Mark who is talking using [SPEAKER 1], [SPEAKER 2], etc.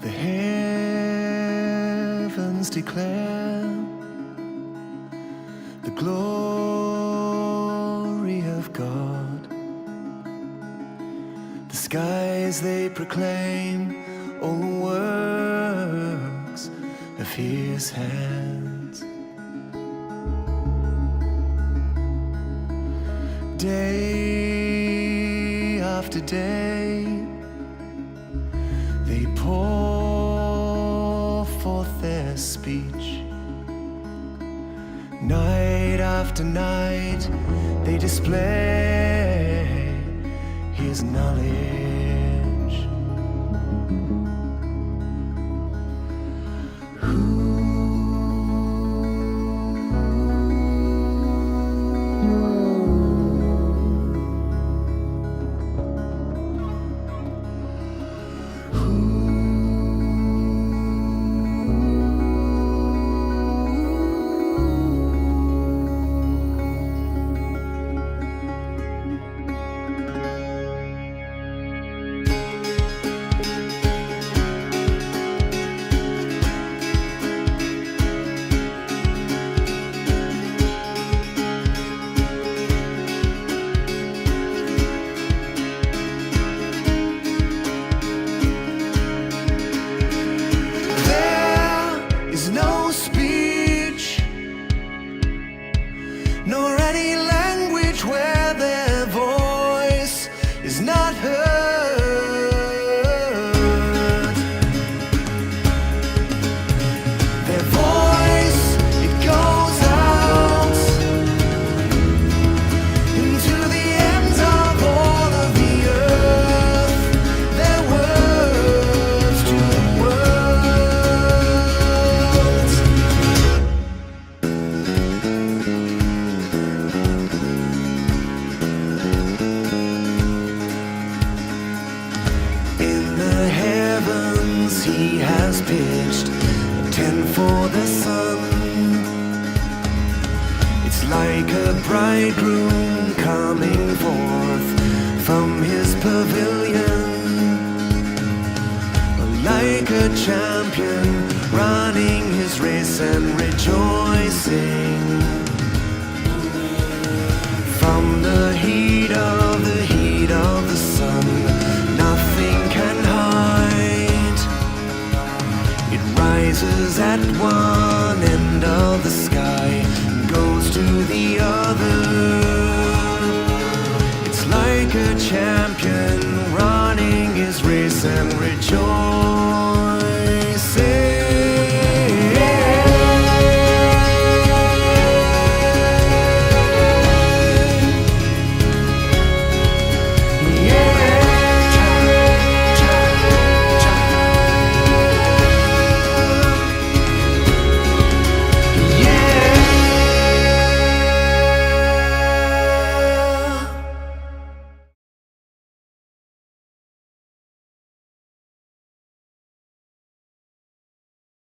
[SPEAKER 1] The heavens declare the glory of God. The skies, they proclaim all the works of His hands. Day after day, they pour forth their speech. Night after night, they display His knowledge. No speech, nor any language where their voice is not heard. Their voice, it goes out into the ends of all of the earth. Their words to the world. He has pitched a tent for the sun. It's like a bridegroom coming forth from his pavilion, like a champion running his race and rejoicing. From the heat of the sun, nothing can hide. It rises at one end of the sky and goes to the other. It's like a champion running his race and rejoicing.